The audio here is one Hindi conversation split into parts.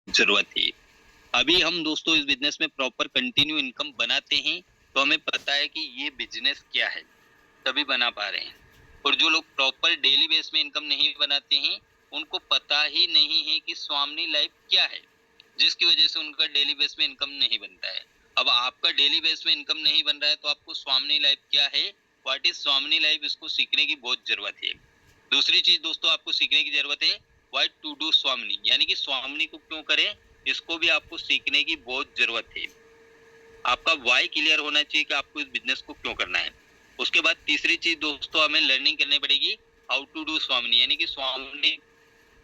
जरूरत है। अभी हम दोस्तों इस बिजनेस में प्रॉपर कंटिन्यू इनकम बनाते हैं तो हमें पता है कि ये बिजनेस क्या है, तभी बना पा रहे हैं। और जो लोग प्रॉपर डेली बेस में इनकम नहीं बनाते हैं, उनको पता ही नहीं है कि स्वामनी लाइफ क्या है, जिसकी वजह से उनका डेली बेस में इनकम नहीं बनता है। अब आपका डेली बेस में इनकम नहीं बन रहा है तो आपको स्वामनी लाइफ क्या है, व्हाट इज स्वामनी लाइफ, इसको सीखने की बहुत जरूरत है। दूसरी चीज दोस्तों आपको सीखने की जरूरत है, व्हाई टू डू स्वामनी, यानी कि स्वामनी को क्यों करें, इसको भी आपको सीखने की बहुत जरूरत है। आपका वाई क्लियर होना चाहिए कि आपको इस बिजनेस को क्यों करना है। उसके बाद तीसरी चीज दोस्तों हमें लर्निंग करनी पड़ेगी, हाउ टू डू स्वामनी, यानी कि स्वामनी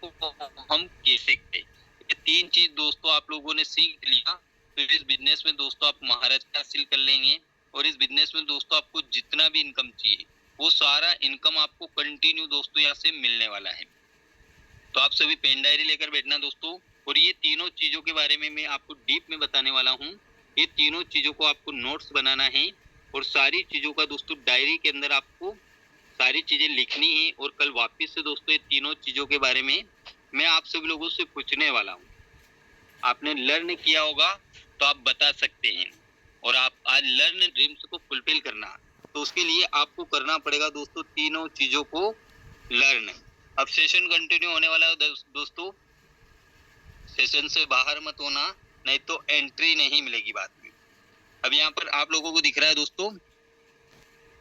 को हम कैसे करें। ये तीन चीज दोस्तों आप लोगों ने सीख लिया तो इस बिजनेस में दोस्तों आप महारत हासिल कर लेंगे। और इस बिजनेस में दोस्तों आपको जितना भी इनकम चाहिए वो सारा इनकम आपको कंटिन्यू दोस्तों यहाँ से मिलने वाला है। तो आप सभी पेन डायरी लेकर बैठना दोस्तों। और ये तीनों चीजों के बारे में मैं आपको डीप में बताने वाला हूँ। ये तीनों चीजों को आपको नोट्स बनाना है और सारी चीजों का दोस्तों डायरी के अंदर आपको सारी चीजें लिखनी है। और कल वापस से दोस्तों ये तीनों चीजों के बारे में मैं आप सभी लोगों से पूछने वाला हूँ। आपने लर्न किया होगा तो आप बता सकते हैं। और आप आज लर्न ड्रीम्स को फुलफिल करना, तो उसके लिए आपको करना पड़ेगा दोस्तों तीनों चीजों को लर्न। अब सेशन कंटिन्यू होने वाला है दोस्तों, सेशन से बाहर मत होना, नहीं तो एंट्री नहीं मिलेगी बाद में। अब यहाँ पर आप लोगों को दिख रहा है दोस्तों,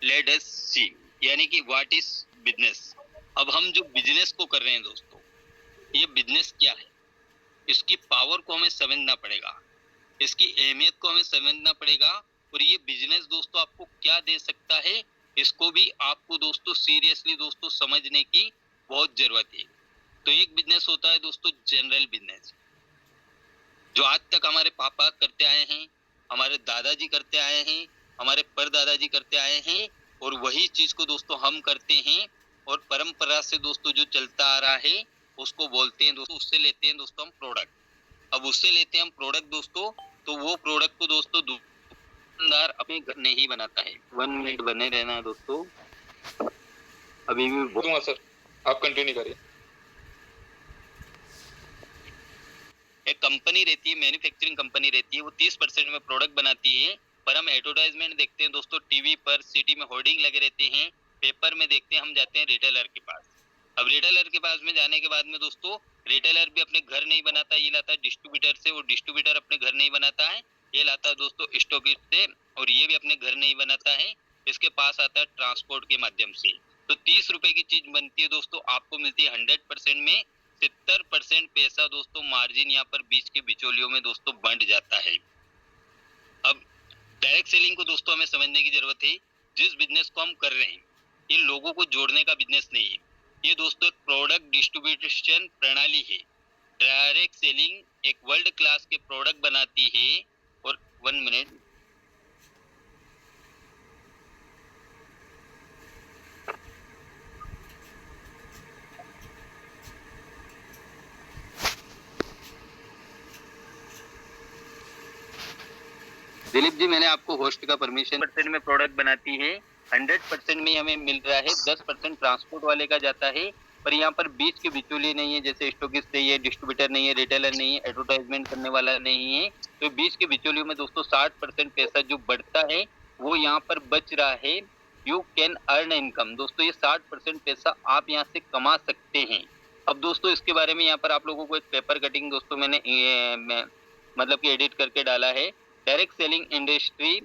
लेट अस सी, यानी कि व्हाट इज बिजनेस। अब हम जो बिजनेस को कर रहे हैं दोस्तों, ये बिजनेस क्या है, इसकी पावर को हमें समझना पड़ेगा, इसकी अहमियत को हमें समझना पड़ेगा। और ये बिजनेस दोस्तों आपको क्या दे सकता है, इसको भी आपको दोस्तों सीरियसली दोस्तों समझने की बहुत जरूरत है। तो एक बिजनेस होता है दोस्तों जनरल बिजनेस, जो आज तक हमारे पापा करते आए हैं, हमारे दादाजी करते आए हैं, हमारे परदादाजी करते आए हैं। और वही चीज को दोस्तों हम करते हैं और परंपरा से दोस्तों जो चलता आ रहा है उसको बोलते हैं दोस्तों, उससे लेते हैं दोस्तों हम प्रोडक्ट। अब उससे लेते हैं हम प्रोडक्ट दोस्तों, तो वो प्रोडक्ट को दोस्तों दुकानदार अपने घर नहीं बनाता है। 1 मिनट बने रहना दोस्तों, अभी भी बोलूंगा सर, आप कंटिन्यू करिए। एक कंपनी रहती है, मैन्युफैक्चरिंग कंपनी रहती है, वो 30% में प्रोडक्ट बनाती है। पर हम एडवर्टाइजमेंट देखते हैं दोस्तों टीवी पर, सिटी में होर्डिंग लगे रहते हैं, पेपर में देखते हैं, हम जाते हैं रिटेलर के पास। अब रिटेलर के पास में जाने के बाद में दोस्तों रिटेलर भी अपने घर नहीं बनाता, ये लाता है डिस्ट्रीब्यूटर से, और डिस्ट्रीब्यूटर अपने घर नहीं बनाता है, ये लाता है दोस्तों स्टॉकिस्ट से, और ये भी अपने घर नहीं बनाता है, इसके पास आता है ट्रांसपोर्ट के माध्यम से। तो 30 रुपए की चीज बनती है दोस्तों, आपको मिलती है 100% में 70% पैसा दोस्तों मार्जिन यहाँ पर बीच के बिचौलियों में दोस्तों बंट जाता है। अब डायरेक्ट सेलिंग को दोस्तों हमें समझने की जरूरत है। जिस बिजनेस को हम कर रहे हैं ये लोगों को जोड़ने का बिजनेस नहीं है, ये दोस्तों एक प्रोडक्ट डिस्ट्रीब्यूशन प्रणाली है। डायरेक्ट सेलिंग एक वर्ल्ड क्लास के प्रोडक्ट बनाती है। और 1 मिनट, दिलीप जी मैंने आपको होस्ट का परमिशन, परसेंट में प्रोडक्ट बनाती है, 100% में हमें मिल रहा है, 10% ट्रांसपोर्ट वाले का जाता है। पर यहाँ पर बीच के बिचौलिए नहीं है, जैसे स्टॉकिस्ट नहीं है, डिस्ट्रीब्यूटर नहीं है, रिटेलर नहीं है, एडवर्टाइजमेंट करने वाला नहीं है। तो बीच के बिचौलियों में दोस्तों 60% पैसा जो बढ़ता है वो यहाँ पर बच रहा है। यू कैन अर्न इनकम दोस्तों, ये 60% पैसा आप यहाँ से कमा सकते हैं। अब दोस्तों इसके बारे में यहाँ पर आप लोगों को एक पेपर कटिंग दोस्तों मैंने मतलब कि एडिट करके डाला है। डायरेक्ट सेलिंग इंडस्ट्री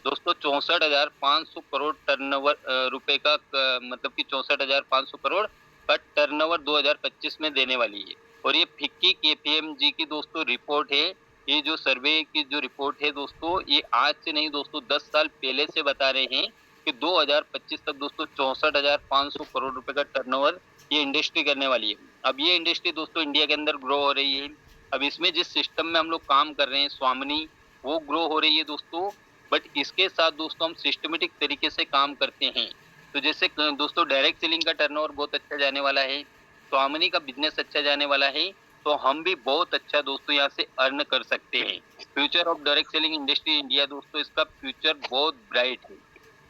दोस्तों 64,500 करोड़ टर्नओवर रुपए का मतलब कि 64,500 करोड़ का टर्नओवर 2025 में देने वाली है। और ये फिक्की केपीएमजी की दोस्तों रिपोर्ट है। ये जो सर्वे की जो रिपोर्ट है दोस्तों, ये आज से नहीं दोस्तों 10 साल पहले से बता रहे हैं कि 2025 तक दोस्तों 64,500 करोड़ रुपए का टर्नओवर ये इंडस्ट्री करने वाली है। अब ये इंडस्ट्री दोस्तों इंडिया के अंदर ग्रो हो रही है। अब इसमें जिस सिस्टम में हम लोग काम कर रहे हैं स्वामिनी, वो ग्रो हो रही है दोस्तों। बट इसके साथ दोस्तों हम सिस्टमेटिक तरीके से काम करते हैं। तो जैसे दोस्तों डायरेक्ट सेलिंग का टर्नओवर बहुत अच्छा जाने वाला है, स्वामिनी का बिजनेस अच्छा जाने वाला है, तो हम भी बहुत अच्छा दोस्तों यहाँ से अर्न कर सकते हैं। Future of direct selling industry India दोस्तों, इसका फ्यूचर बहुत ब्राइट है।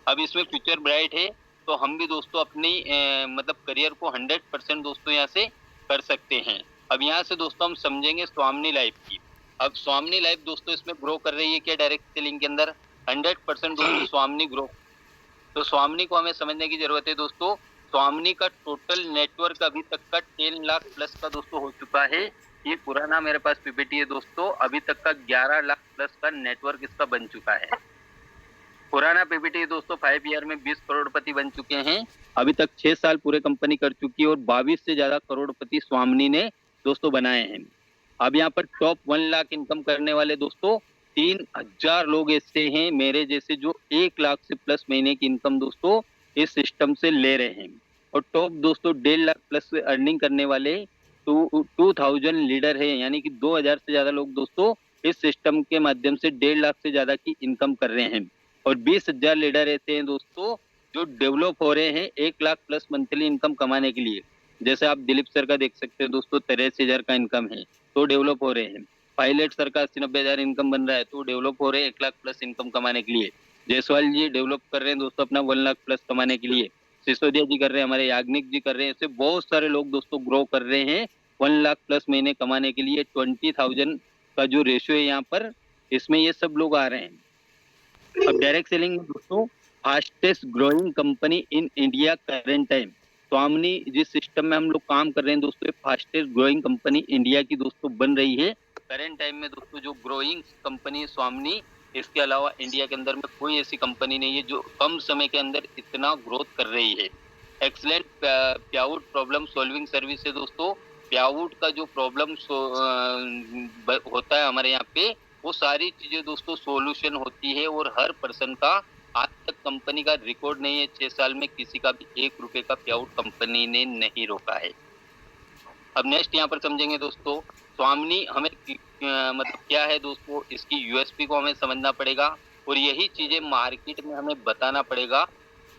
अब इसमें फ्यूचर ब्राइट है तो हम भी दोस्तों अपनी मतलब करियर को 100% दोस्तों यहाँ से कर सकते हैं। अब यहाँ से दोस्तों हम समझेंगे स्वामिनी लाइफ की। अब स्वामिनी लाइफ दोस्तों इसमें ग्रो कर रही है क्या डायरेक्ट सेलिंग के अंदर? 100% दोस्तों स्वामिनी ग्रो। तो स्वामिनी को हमें समझने की जरूरत है दोस्तों। स्वामिनी का टोटल नेटवर्क अभी तक का 10 लाख प्लस का दोस्तों हो चुका है। ये पुराना मेरे पास पीपीटी है दोस्तों, अभी तक का 11 लाख प्लस का नेटवर्क इसका बन चुका है। पुराना पीपीटी दोस्तों 5 ईयर में 20 करोड़पति बन चुके हैं। अभी तक 6 साल पूरे कंपनी कर चुकी है और 22 से ज्यादा करोड़पति स्वामिनी ने दोस्तों बनाए हैं। अब यहाँ पर टॉप 1 लाख इनकम करने वाले दोस्तों 3000 लोग ऐसे हैं मेरे जैसे जो 1 लाख से प्लस महीने की इनकम दोस्तों इस सिस्टम से ले रहे हैं। और टॉप दोस्तों 1.5 लाख प्लस अर्निंग करने वाले 2000 लीडर है, यानी कि 2000 से ज्यादा लोग दोस्तों इस सिस्टम के माध्यम से 1.5 लाख से ज्यादा की इनकम कर रहे हैं। और 20,000 लीडर ऐसे हैं दोस्तों जो डेवलप हो रहे हैं 1 लाख प्लस मंथली इनकम कमाने के लिए। जैसे आप दिलीप सर का देख सकते हैं दोस्तों 83,000 का इनकम है तो डेवलप हो रहे हैं। पायलट सर का 80-90 हजार इनकम बन रहा है तो डेवलप हो रहे हैं 1 लाख प्लस इनकम कमाने के लिए। जायसवाल जी डेवलप कर रहे हैं दोस्तों अपना 1 लाख प्लस कमाने के लिए। सिसोदिया जी कर रहे हैं, हमारे याग्निक जी कर रहे हैं, ऐसे बहुत सारे लोग दोस्तों ग्रो कर रहे हैं 1 लाख प्लस महीने कमाने के लिए। 20,000 का जो रेशियो है यहाँ पर इसमें ये सब लोग आ रहे हैं। अब डायरेक्ट सेलिंग में दोस्तों fastest growing company in India current time. स्वामिनी जिस सिस्टम में हम लोग काम कर रहे हैं दोस्तों फास्टेस्ट ग्रोइंग कंपनी इंडिया की दोस्तों बन रही है करेंट टाइम में दोस्तों। जो ग्रोइंग कंपनी है स्वामिनी, इसके अलावा इंडिया के अंदर में कोई ऐसी कंपनी नहीं है जो कम समय के अंदर इतना ग्रोथ कर रही है। Excellent payout problem solving service है दोस्तों। पेआउट का जो प्रॉब्लम होता है हमारे यहाँ पे वो सारी चीजें दोस्तों सॉल्यूशन होती है और हर पर्सन का आज तक कंपनी का रिकॉर्ड नहीं है 6 साल में किसी का भी 1 रुपए का पेआउट कंपनी ने नहीं रोका है। अब नेक्स्ट यहाँ पर समझेंगे दोस्तों स्वामिनी हमें मतलब क्या है दोस्तों, इसकी यूएसपी को हमें समझना पड़ेगा और यही चीजें मार्केट में हमें बताना पड़ेगा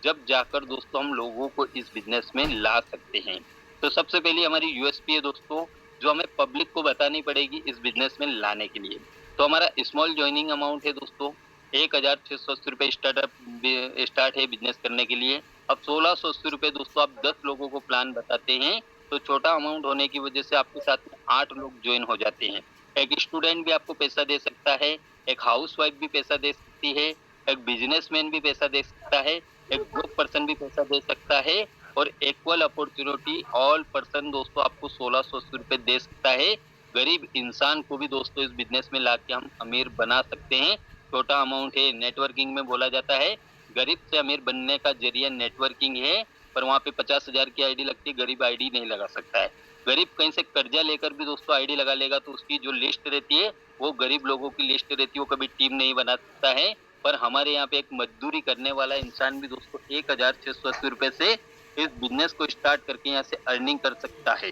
जब जाकर दोस्तों हम लोगों को इस बिजनेस में ला सकते हैं। तो सबसे पहले हमारी यूएसपी है दोस्तों जो हमें पब्लिक को बतानी पड़ेगी इस बिजनेस में लाने के लिए। तो हमारा स्मॉल ज्वाइनिंग अमाउंट है दोस्तों 1,680 रुपए स्टार्ट है बिजनेस करने के लिए। अब 1,680 रुपए दोस्तों आप 10 लोगों को प्लान बताते हैं तो छोटा अमाउंट होने की वजह से आपके साथ में 8 लोग ज्वाइन हो जाते हैं। एक स्टूडेंट भी आपको पैसा दे सकता है, एक हाउसवाइफ भी पैसा दे सकती है, एक बिजनेसमैन भी पैसा दे सकता है, एक जॉब पर्सन भी पैसा दे सकता है और इक्वल अपॉर्चुनिटी ऑल पर्सन दोस्तों आपको 1,680 रुपए दे सकता है। गरीब इंसान को भी दोस्तों इस बिजनेस में लाके हम अमीर बना सकते हैं। छोटा अमाउंट है, नेटवर्किंग में बोला जाता है गरीब से अमीर बनने का जरिया नेटवर्किंग है, पर वहाँ पे 50,000 की आईडी लगती है, गरीब आईडी नहीं लगा सकता है। गरीब कहीं से कर्जा लेकर भी दोस्तों आईडी लगा लेगा तो उसकी जो लिस्ट रहती है वो गरीब लोगों की लिस्ट रहती है, वो कभी टीम नहीं बना सकता है। पर हमारे यहाँ पे एक मजदूरी करने वाला इंसान भी दोस्तों 1,680 रुपए से इस बिजनेस को स्टार्ट करके यहाँ से अर्निंग कर सकता है।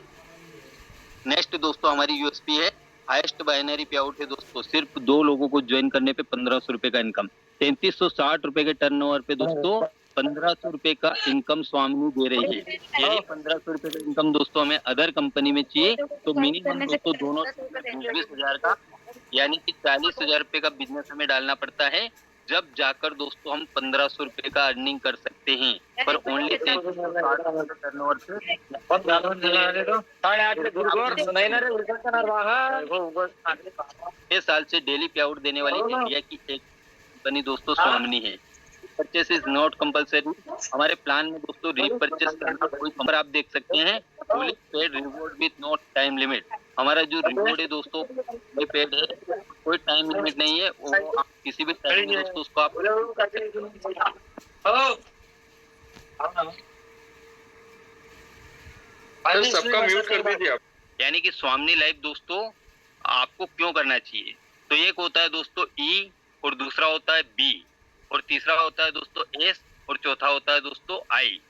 नेक्स्ट दोस्तों हमारी यूएसपी है हाईएस्ट बाइनरी पे आउट है दोस्तों, सिर्फ 2 लोगों को ज्वाइन करने पे 1,500 रुपए का इनकम। 3,360 रुपए के टर्नओवर पे दोस्तों 1,500 रुपए का इनकम स्वामिनी दे रही है। यही 1,500 रुपए का इनकम दोस्तों हमें अदर कंपनी में चाहिए तो मिनिमम दोस्तों दोनों 20,000 का यानी कि 40,000 रुपए का बिजनेस हमें डालना पड़ता है, जब जाकर दोस्तों हम 1,500 रुपए का अर्निंग कर सकते हैं। पर ओनली टर्नओवर से 6 साल से डेली पे आउट देने वाली इंडिया की एक कंपनी दोस्तों स्वामिनी है। Purchase is not compulsory. हमारे प्लान में दोस्तों रीपरचेस करना कोई पर आप देख सकते हैं fully paid reward with no time limit. हमारा जो रिवॉर्ड है दोस्तों ये पेड है, कोई टाइम लिमिट नहीं है, वो आप किसी भी टाइम में दोस्तों उसको आप सबका म्यूट कर दीजिए आप। यानी कि स्वामिनी लाइफ दोस्तों आपको क्यों करना चाहिए, तो एक होता है दोस्तों ई और दूसरा होता है बी और तीसरा होता है दोस्तों एस और चौथा होता है दोस्तों आई।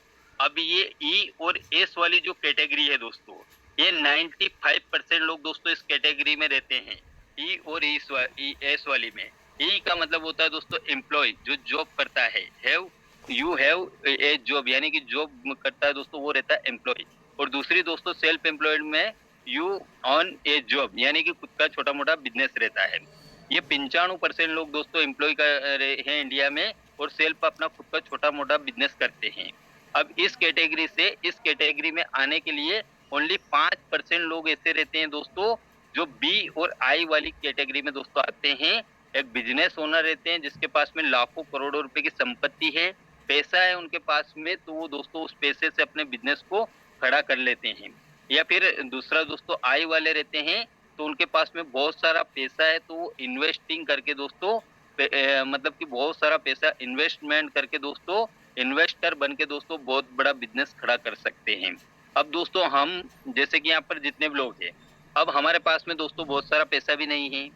अब ये ई और एस वाली जो कैटेगरी है दोस्तों ये 95% लोग दोस्तों इस कैटेगरी में रहते हैं, ई और एस वाली में। ई का मतलब होता है दोस्तों एम्प्लॉय जो जॉब करता है, यू हैव ए जॉब यानी कि जॉब करता है दोस्तों वो रहता है एम्प्लॉय। और दूसरी दोस्तों सेल्फ एम्प्लॉयड में यू ऑन ए जॉब यानी कि खुद का छोटा मोटा बिजनेस रहता है। ये 95% लोग दोस्तों एम्प्लॉय है इंडिया में और सेल्फ अपना खुद का छोटा मोटा बिजनेस करते हैं। अब इस कैटेगरी से इस कैटेगरी में आने के लिए ओनली 5% लोग ऐसे रहते हैं दोस्तों जो बी और आई वाली कैटेगरी में दोस्तों आते हैं। एक बिजनेस ओनर रहते हैं जिसके पास में लाखों करोड़ों रुपए की संपत्ति है, पैसा है उनके पास में, तो वो दोस्तों उस पैसे से अपने बिजनेस को खड़ा कर लेते हैं। या फिर दूसरा दोस्तों आई वाले रहते हैं, तो उनके पास में बहुत सारा पैसा है, तो वो इन्वेस्टिंग करके दोस्तों मतलब कि बहुत सारा पैसा इन्वेस्टमेंट करके दोस्तों इन्वेस्टर बन के दोस्तों बहुत बड़ा बिजनेस खड़ा कर सकते हैं। अब दोस्तों हम जैसे कि यहाँ पर जितने भी लोग हैं, अब हमारे पास में दोस्तों बहुत सारा पैसा भी नहीं है,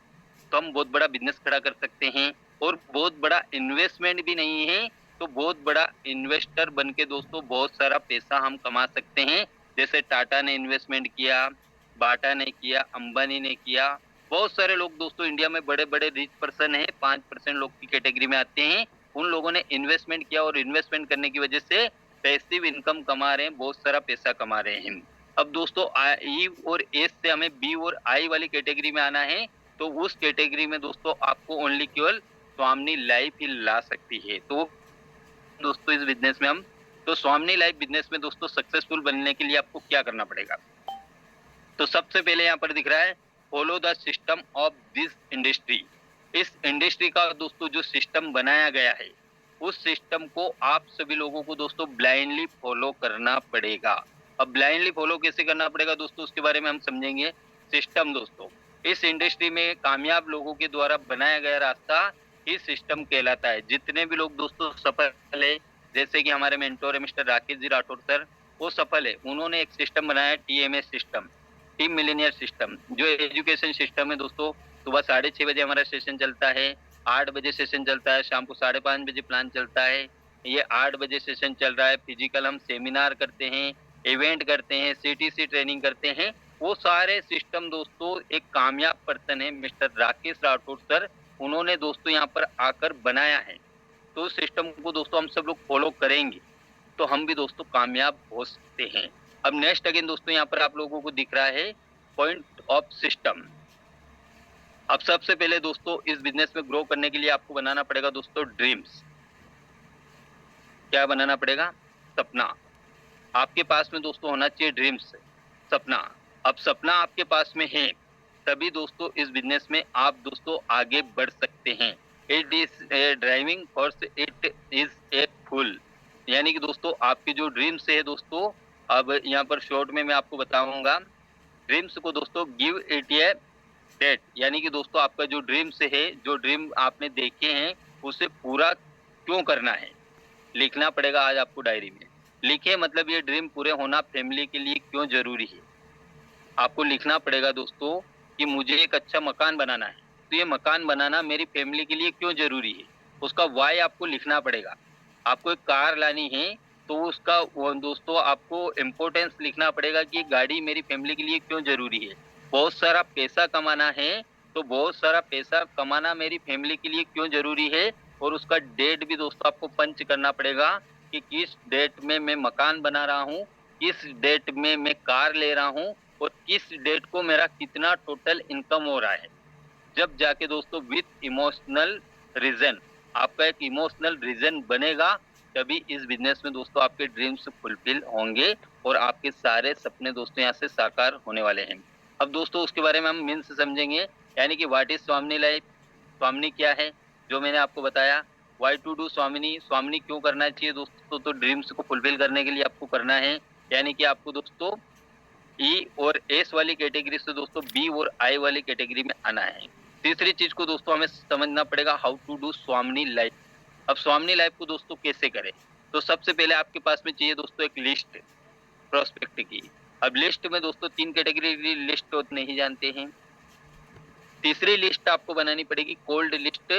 तो हम बहुत बड़ा बिजनेस खड़ा कर सकते हैं, और बहुत बड़ा इन्वेस्टमेंट भी नहीं है, तो बहुत बड़ा इन्वेस्टर बन के दोस्तों बहुत सारा पैसा हम कमा सकते हैं। जैसे टाटा ने इन्वेस्टमेंट किया, बाटा ने किया, अंबानी ने किया, बहुत सारे लोग दोस्तों इंडिया में बड़े-बड़े रिच पर्सन हैं, 5% लोग की कैटेगरी में आते हैं। उन लोगों ने इन्वेस्टमेंट किया और इन्वेस्टमेंट करने की वजह से पैसिव इनकम कमा रहे हैं, बहुत सारा पैसा कमा रहे हैं। अब दोस्तों ई और एस से हमें बी और आई वाली कैटेगरी में आना है, तो उस कैटेगरी में दोस्तों आपको ओनली केवल स्वामनी लाइफ ही ला सकती है। तो दोस्तों इस बिजनेस में हम तो स्वामनी लाइफ बिजनेस में दोस्तों सक्सेसफुल बनने के लिए आपको क्या करना पड़ेगा? तो सबसे पहले यहाँ पर दिख रहा है follow the system of this industry. इस इंडस्ट्री का दोस्तों जो सिस्टम बनाया गया है, उस सिस्टम को आप सभी लोगों को दोस्तों ब्लाइंडली फॉलो करना पड़ेगा। अब ब्लाइंडली फॉलो कैसे करना पड़ेगा दोस्तों, उसके बारे में हम समझेंगे। सिस्टम दोस्तों, इस इंडस्ट्री में कामयाब लोगों के द्वारा बनाया गया रास्ता ही सिस्टम कहलाता है। जितने भी लोग दोस्तों सफल है, जैसे कि हमारे मेंटोर है मिस्टर राकेश जी राठौर सर, वो सफल है। उन्होंने एक सिस्टम बनाया, TMS system, team Millionaire system. जो एजुकेशन सिस्टम है दोस्तों, सुबह 6:30 बजे हमारा सेशन चलता है, 8 बजे सेशन चलता है, शाम को 5:30 बजे प्लान चलता है। ये 8 बजे सेशन चल रहा है। फिजिकल हम सेमिनार करते हैं, इवेंट करते हैं, सीटीसी ट्रेनिंग करते हैं। वो सारे सिस्टम दोस्तों एक कामयाब पर्सन है मिस्टर राकेश राठौर सर, उन्होंने दोस्तों यहाँ पर आकर बनाया है। तो उस सिस्टम को दोस्तों हम सब लोग फॉलो करेंगे, तो हम भी दोस्तों कामयाब हो सकते हैं। अब नेक्स्ट अगेन दोस्तों यहाँ पर आप लोगों को दिख रहा है पॉइंट ऑफ सिस्टम। अब सबसे पहले दोस्तों इस बिजनेस में ग्रो करने के लिए आपको बनाना पड़ेगा दोस्तों ड्रीम्स। क्या बनाना पड़ेगा? सपना। आपके पास में दोस्तों होना चाहिए ड्रीम्स, सपना। अब सपना आपके पास में है, तभी दोस्तों इस बिजनेस में आप दोस्तों आगे बढ़ सकते हैं। It is a driving force, it is a full. यानी कि दोस्तों आपकी जो ड्रीम्स है दोस्तों, अब यहाँ पर शॉर्ट में मैं आपको बताऊंगा। ड्रीम्स को दोस्तों गिव इट ए डेट, यानी कि दोस्तों आपका जो ड्रीम्स है, जो ड्रीम आपने देखे हैं, उसे पूरा क्यों करना है, लिखना पड़ेगा आज आपको डायरी में। लिखे मतलब ये ड्रीम पूरे होना फैमिली के लिए क्यों जरूरी है। आपको लिखना पड़ेगा दोस्तों कि मुझे एक अच्छा मकान बनाना है, तो ये मकान बनाना मेरी फैमिली के लिए क्यों जरूरी है, उसका वाई आपको लिखना पड़ेगा। आपको एक कार लानी है, तो उसका दोस्तों आपको इम्पोर्टेंस लिखना पड़ेगा कि गाड़ी मेरी फैमिली के लिए क्यों जरूरी है। बहुत सारा पैसा कमाना है, तो बहुत सारा पैसा कमाना मेरी फैमिली के लिए क्यों जरूरी है, और उसका डेट भी दोस्तों आपको पंच करना पड़ेगा कि किस डेट में मैं मकान बना रहा हूँ, किस डेट में मैं कार ले रहा हूँ, और किस डेट को मेरा कितना टोटल इनकम हो रहा है। जब जाके दोस्तों विथ इमोशनल रीजन, आपका एक इमोशनल रीजन बनेगा, तभी इस बिजनेस में दोस्तों आपके ड्रीम्स फुलफिल होंगे और आपके सारे सपने दोस्तों यहाँ से साकार होने वाले हैं। अब दोस्तों उसके बारे में हम मीन्स समझेंगे, यानी कि व्हाट इज स्वामिनी लाइफ। स्वामिनी क्या है, जो मैंने आपको बताया। वाई टू डू स्वामिनी, स्वामिनी क्यों करना चाहिए दोस्तों, तो ड्रीम्स को फुलफिल करने के लिए आपको करना है। यानी कि आपको दोस्तों ई और एस वाली कैटेगरी से दोस्तों बी और आई वाली कैटेगरी में आना है। तीसरी चीज को दोस्तों हमें समझना पड़ेगा हाउ टू डू स्वामिनी लाइफ। अब स्वामिनी लाइफ को दोस्तों कैसे करें, तो सबसे पहले आपके पास में चाहिए दोस्तों एक लिस्ट प्रोस्पेक्ट की। अब लिस्ट में दोस्तों 3 कैटेगरी की लिस्ट नहीं जानते हैं। तीसरी लिस्ट आपको बनानी पड़ेगी कोल्ड लिस्ट,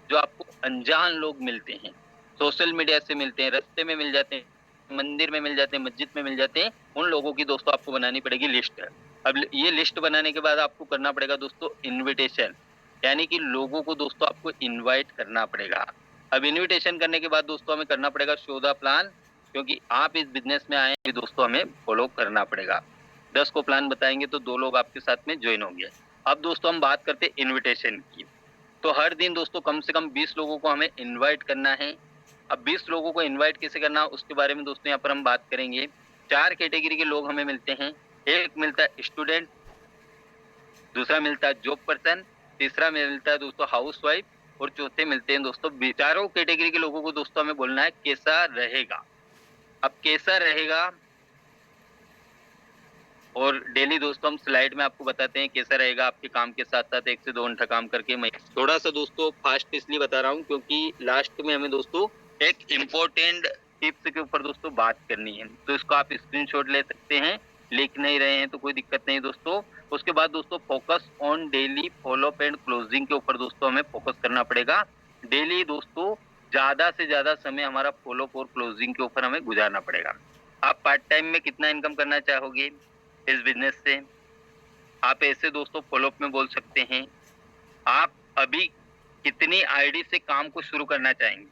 जो आपको अनजान लोग मिलते हैं, सोशल मीडिया से मिलते हैं, रास्ते में मिल जाते हैं, मंदिर में मिल जाते हैं, मस्जिद में मिल जाते हैं, उन लोगों की दोस्तों आपको बनानी पड़ेगी लिस्ट। अब ये लिस्ट बनाने के बाद आपको करना पड़ेगा दोस्तों इनविटेशन, यानी कि लोगों को दोस्तों आपको इनवाइट करना पड़ेगा। अब इनविटेशन करने के बाद दोस्तों हमें करना पड़ेगा शो द प्लान, क्योंकि आप इस बिजनेस में आए हैं दोस्तों, हमें फॉलो करना पड़ेगा। 10 को प्लान बताएंगे तो 2 लोग आपके साथ में ज्वाइन होंगे। अब दोस्तों हम बात करते हैं इनविटेशन की। तो हर दिन दोस्तों कम से कम 20 लोगों को हमें इनवाइट करना है। अब 20 लोगों को इनवाइट कैसे करना, उसके बारे में दोस्तों यहाँ पर हम बात करेंगे। 4 कैटेगरी के लोग हमें मिलते हैं। एक मिलता है स्टूडेंट, दूसरा मिलता है जॉब पर्सन, तीसरा मिलता है दोस्तों हाउसवाइफ और चौथे मिलते हैं दोस्तों चारों कैटेगरी के लोगों को दोस्तों हमें बोलना है कैसा रहेगा। अब कैसा रहेगा और डेली दोस्तों हम स्लाइड में आपको बताते हैं कैसा रहेगा आपके काम के साथ साथ 1 से 2 घंटा काम करके। मैं थोड़ा सा दोस्तों फास्ट इसलिए बता रहा हूँ क्योंकि लास्ट में हमें दोस्तों एक इम्पोर्टेंट टिप्स के ऊपर दोस्तों बात करनी है, तो इसको आप स्क्रीनशॉट ले सकते हैं। लिख नहीं रहे हैं तो कोई दिक्कत नहीं दोस्तों। उसके बाद दोस्तों focus on daily follow up and closing के ऊपर दोस्तों हमें फोकस करना पड़ेगा। डेली दोस्तों ज्यादा से ज्यादा समय हमारा फॉलोअप और क्लोजिंग के ऊपर हमें गुजारना पड़ेगा। आप पार्ट टाइम में कितना इनकम करना चाहोगे इस बिजनेस से? आप ऐसे दोस्तों फॉलोअप में बोल सकते हैं, आप अभी कितनी आईडी से काम को शुरू करना चाहेंगे?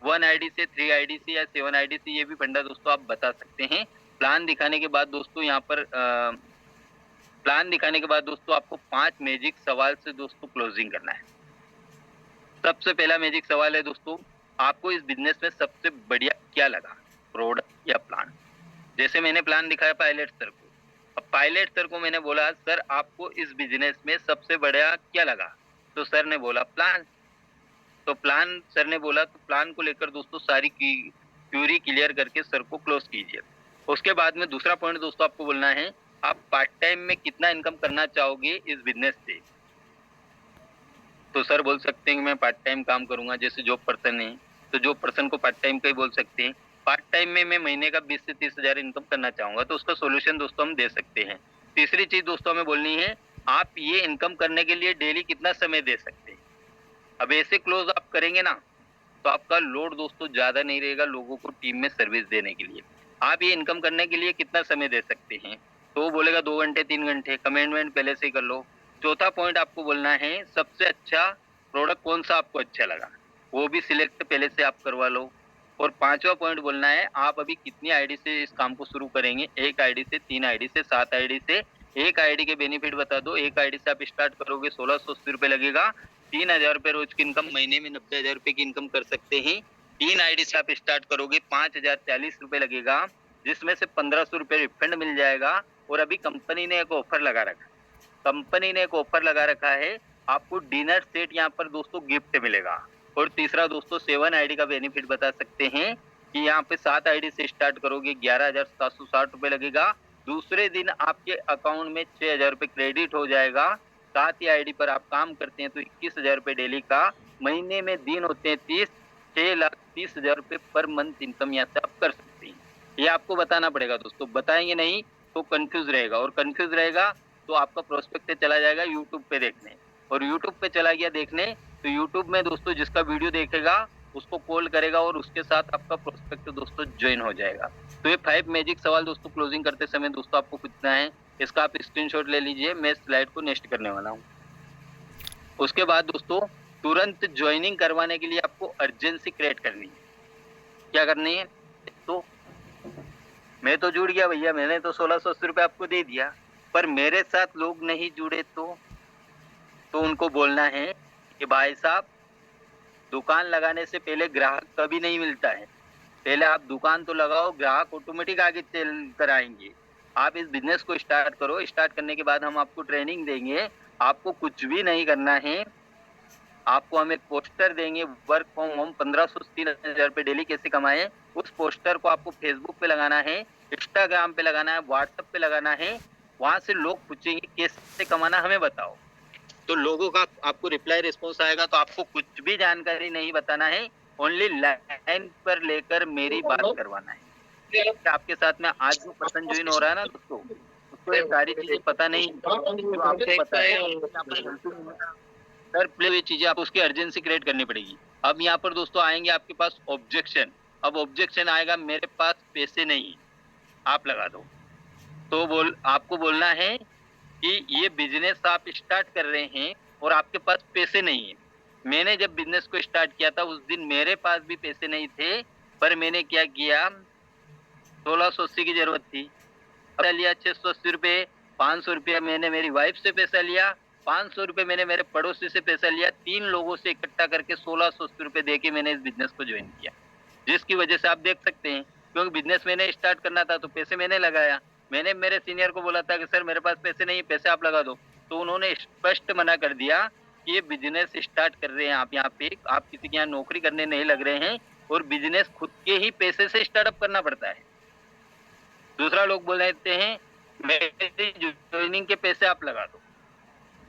1 आईडी से, 3 आईडी से या 7 आईडी से, ये भी फंडा दोस्तों आप बता सकते हैं। प्लान दिखाने के बाद दोस्तों यहाँ पर प्लान दिखाने के बाद दोस्तों आपको 5 मैजिक सवाल से दोस्तों क्लोजिंग करना है। सबसे पहला मैजिक सवाल है दोस्तों, आपको इस बिजनेस में सबसे बढ़िया क्या लगा, प्रोडक्ट या प्लान? जैसे मैंने प्लान दिखाया पायलट सर को, अब पायलट सर को मैंने बोला सर आपको इस बिजनेस में सबसे बढ़िया क्या लगा, तो सर ने बोला प्लान। तो प्लान सर ने बोला तो प्लान को लेकर दोस्तों सारी क्यूरी क्लियर करके सर को क्लोज कीजिए। उसके बाद में दूसरा पॉइंट दोस्तों आपको बोलना है, आप पार्ट टाइम में कितना इनकम करना चाहोगे इस बिजनेस से? तो सर बोल सकते हैं कि मैं पार्ट टाइम काम करूंगा, जैसे जॉब पर्सन है तो जॉब पर्सन को पार्ट टाइम का ही बोल सकते हैं। पार्ट टाइम में मैं महीने का 20 से 30 हजार इनकम करना चाहूंगा, तो उसका सोल्यूशन दोस्तों हम दे सकते हैं। तीसरी चीज दोस्तों हमें बोलनी है, आप ये इनकम करने के लिए डेली कितना समय दे सकते हैं। अब ऐसे क्लोज आप करेंगे ना तो आपका लोड दोस्तों ज्यादा नहीं रहेगा लोगों को टीम में सर्विस देने के लिए। आप ये इनकम करने के लिए कितना समय दे सकते हैं, तो वो बोलेगा 2 घंटे 3 घंटे, कमेंटमेंट पहले से ही कर लो। चौथा पॉइंट आपको बोलना है, सबसे अच्छा प्रोडक्ट कौन सा आपको अच्छा लगा, वो भी सिलेक्ट पहले से आप करवा लो। और पांचवा पॉइंट बोलना है, आप अभी कितनी आईडी से इस काम को शुरू करेंगे, 1 आईडी से, 3 आईडी से, 7 आईडी से। 1 आईडी के बेनिफिट बता दो। 1 आईडी से आप स्टार्ट करोगे 1680 रुपए लगेगा, 3000 रुपए रोज की इनकम, महीने में 90,000 रुपए की इनकम कर सकते हैं। 3 आईडी से आप स्टार्ट करोगे 5040 रुपए लगेगा, जिसमें से 1500 रुपए रिफंड मिल जाएगा। और अभी कंपनी ने एक ऑफर लगा रखा है, कंपनी ने एक ऑफर लगा रखा है, आपको डिनर सेट यहाँ पर दोस्तों गिफ्ट मिलेगा। और तीसरा दोस्तों 7 आईडी का बेनिफिट बता सकते हैं कि यहाँ पे 7 आईडी से स्टार्ट करोगे 11,760 रुपए लगेगा। दूसरे दिन आपके अकाउंट में 6,000 रुपए क्रेडिट हो जाएगा। 7 आईडी पर आप काम करते हैं तो 21,000 रुपए डेली का, महीने में दिन होते हैं 30, 6,30,000 रुपए पर मंथ इनकम यहाँ से आप कर सकते हैं। ये आपको बताना पड़ेगा दोस्तों, बताएंगे नहीं तो कंफ्यूज रहेगा, और कंफ्यूज रहेगा तो आपका प्रोस्पेक्ट चला जाएगा यूट्यूब पे देखने, और यूट्यूब पे चला गया देखने तो यूट्यूब में दोस्तों जिसका वीडियो देखेगा उसको कॉल करेगा और उसके साथ आपका प्रोस्पेक्ट दोस्तों ज्वाइन हो जाएगा। तो ये 5 मैजिक सवाल दोस्तों क्लोजिंग करते समय दोस्तों आपको पूछना है, इसका आप स्क्रीनशॉट ले लीजिए, मैं स्लाइड को नेक्स्ट करने वाला हूँ। उसके बाद दोस्तों तुरंत ज्वाइनिंग करवाने के लिए आपको अर्जेंसी क्रिएट करनी है। क्या करनी है? तो मैं तो जुड़ गया भैया, मैंने तो 1680 रुपए आपको दे दिया, पर मेरे साथ लोग नहीं जुड़े तो उनको बोलना है कि भाई साहब दुकान लगाने से पहले ग्राहक कभी नहीं मिलता है, पहले आप दुकान तो लगाओ, ग्राहक ऑटोमेटिक आगे चल कर आएंगे। आप इस बिजनेस को स्टार्ट करो, स्टार्ट करने के बाद हम आपको ट्रेनिंग देंगे, आपको कुछ भी नहीं करना है, आपको हम एक पोस्टर देंगे, वर्क फ्रॉम होम 1500 से 3000 रुपए डेली कैसे कमाएं। उस पोस्टर को आपको फेसबुक पे लगाना है, इंस्टाग्राम पे लगाना है, व्हाट्सएप पे लगाना है। वहां से लोग पूछेंगे कैसे कमाना हमें बताओ, तो लोगों का आपको रिप्लाई रिस्पॉन्स आएगा। तो आपको कुछ भी जानकारी नहीं बताना है, ओनली लाइन पर लेकर मेरी बात करवाना है। आपके साथ में आज जो पर्सन ज्वाइन हो रहा है ना दोस्तों, उसको ये सारी चीजें पता नहीं, तो आपको पता है सर प्ले हुई चीजें, आप उसकी अर्जेंसी क्रिएट करनी पड़ेगी। अब यहाँ पर दोस्तों आएंगे आपके पास ऑब्जेक्शन, अब ऑब्जेक्शन आएगा मेरे पास पैसे नहीं, आप लगा दो। तो आपको बोलना है कि ये बिजनेस आप स्टार्ट कर रहे हैं और आपके पास पैसे नहीं है। मैंने जब बिजनेस को स्टार्ट किया था उस दिन मेरे पास भी पैसे नहीं थे, पर मैंने क्या किया, 1680 की जरूरत थी, लिया 680 रुपए, 500 रुपया मैंने मेरी वाइफ से पैसा लिया, 500 रुपए मैंने मेरे पड़ोसी से पैसा लिया, 3 लोगों से इकट्ठा करके 1680 रुपए दे के मैंने इस बिजनेस को ज्वाइन किया, जिसकी वजह से आप देख सकते हैं कि क्योंकि बिजनेस मैंने स्टार्ट करना था तो पैसे मैंने लगाया। मैंने मेरे सीनियर को बोला था कि सर मेरे पास पैसे नहीं है, पैसे आप लगा दो। तो उन्होंने स्पष्ट मना कर दिया कि ये बिजनेस स्टार्ट कर रहे हैं आप यहाँ पे, आप किसी के यहाँ नौकरी करने नहीं लग रहे हैं और बिजनेस खुद के ही पैसे से स्टार्टअप करना पड़ता है। दूसरा लोग बोल देते हैं मेरी जॉइनिंग के पैसे आप लगा दो।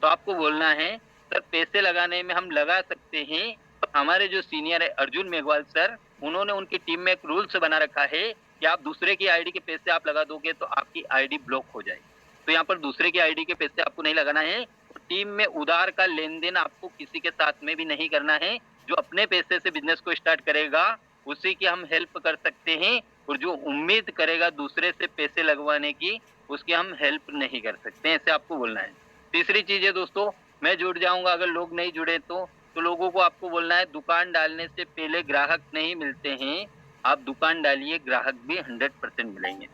तो आपको बोलना है सर पैसे लगाने में हम लगा सकते हैं। हमारे जो सीनियर है अर्जुन मेघवाल सर, उन्होंने उनकी टीम में एक रूल्स बना रखा है कि आप दूसरे की आईडी के पैसे आप लगा दोगे तो आपकी आईडी ब्लॉक हो जाएगी। तो यहाँ पर दूसरे की आईडी के पैसे आपको नहीं लगाना है। टीम में उधार का लेन-देन आपको किसी के साथ में भी नहीं करना है। जो अपने पैसे से बिज़नेस को स्टार्ट करेगा, उसी की हम हेल्प कर सकते हैं और जो उम्मीद करेगा दूसरे से पैसे लगवाने की, उसकी हम हेल्प नहीं कर सकते हैं, ऐसे आपको बोलना है। तीसरी चीज़ है दोस्तों, मैं जुड़ जाऊँगा, अगर लोग नहीं जुड़े तो लोगों को आपको बोलना है दुकान डालने से पहले ग्राहक नहीं मिलते हैं, आप दुकान डालिए ग्राहक भी 100% मिलेंगे।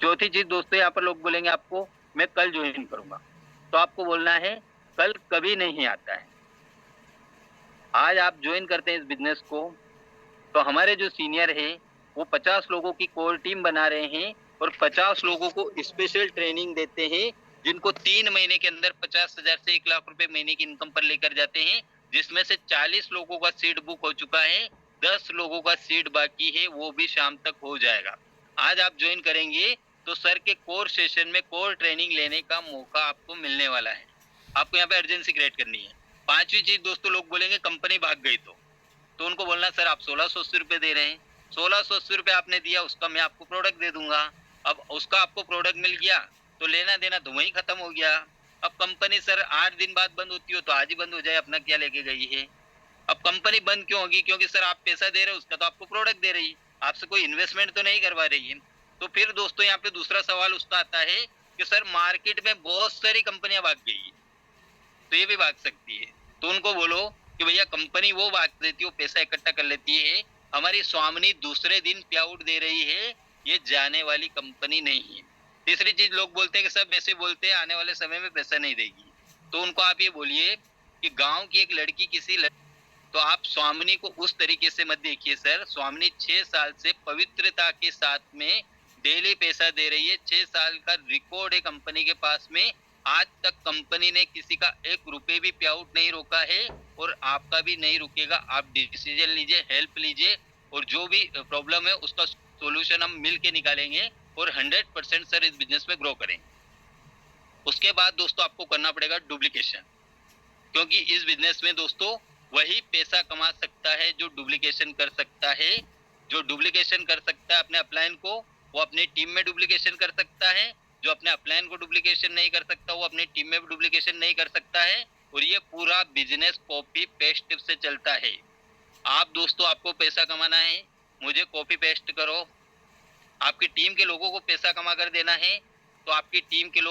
चौथी चीज़ दोस्तों यहाँ पर लोग बोलेंगे आपको मैं कल जॉइन करूँगा, तो आपको बोलना है कल कभी नहीं आता है। आज आप जॉइन करते हैं इस बिज़नेस को, तो हमारे जो सीनियर हैं, वो 50 लोगों की कोर टीम बना रहे हैं और 50 लोगों को स्पेशल ट्रेनिंग देते हैं, जिनको 3 महीने के अंदर 50,000 से 1 लाख रुपए महीने की इनकम पर लेकर जाते हैं, जिसमें से 40 लोगों का सीट बुक हो चुका है, 10 लोगों का सीट बाकी है, वो भी शाम तक हो जाएगा। आज आप जॉइन करेंगे, तो सर के कोर सेशन में कोर ट्रेनिंग लेने का मौका आपको मिलने वाला है। आपको यहाँ पे अर्जेंसी क्रिएट करनी है। 5वीं चीज़ दोस्तों लोग बोलेंगे कंपनी भाग गई तो उनको बोलना सर आप 1680 रुपए दे रहे हैं, 1680 रुपए आपने दिया, उसका मैं आपको प्रोडक्ट दे दूंगा। अब उसका आपको प्रोडक्ट मिल गया तो लेना देना तो वहीं खत्म हो गया। अब कंपनी सर 8 दिन बाद बंद होती हो तो आज ही बंद हो जाए, अपना क्या लेके गई है। अब कंपनी बंद क्यों होगी? क्योंकि सर आप पैसा दे रहे हो, उसका तो आपको प्रोडक्ट दे रही है, आपसे कोई इन्वेस्टमेंट तो नहीं करवा रही है। तो फिर दोस्तों यहाँ पे दूसरा सवाल उसका आता है कि सर मार्केट में बहुत सारी कंपनियां भाग गई है, तो ये भी भाग सकती है। तो उनको बोलो कि भैया कंपनी वो भाग देती है, वो पैसा इकट्ठा कर लेती है, हमारी स्वामिनी दूसरे दिन पे आउट दे रही है, ये जाने वाली कंपनी नहीं है। तीसरी चीज लोग बोलते हैं कि सब ऐसे बोलते हैं आने वाले समय में पैसा नहीं देगी, तो उनको आप ये बोलिए कि गांव की एक लड़की तो आप स्वामिनी को उस तरीके से मत देखिए सर। स्वामिनी 6 साल से पवित्रता के साथ में डेली पैसा दे रही है, 6 साल का रिकॉर्ड है कंपनी के पास में। आज तक कंपनी ने किसी का 1 रुपए भी पे आउट नहीं रोका है और आपका भी नहीं रुकेगा। आप डिसीजन लीजिए, हेल्प लीजिए और जो भी प्रॉब्लम है उसका सॉल्यूशन हम मिल के निकालेंगे और 100% सर इस बिजनेस में ग्रो करेंगे। उसके बाद दोस्तों आपको करना पड़ेगा डुप्लीकेशन, क्योंकि इस बिजनेस में दोस्तों वही पैसा कमा सकता है जो डुप्लीकेशन कर सकता है। जो डुप्लीकेशन कर सकता है अपने अपलाइन को, वो अपनी टीम में डुप्लीकेशन कर सकता है। जो अपने अपलाइन को डुप्लीकेशन नहीं कर सकता, वो अपनी टीम में भी डुप्लीकेशन नहीं कर सकता है। और ये पूरा बिजनेस कॉपी पेस्ट से चलता है। आप दोस्तों आपको पैसा कमाना है, मुझे कॉपी पेस्ट करो। आपकी टीम के लोगों को पैसा कमा कर देना है, तो आपकी टीम के लोग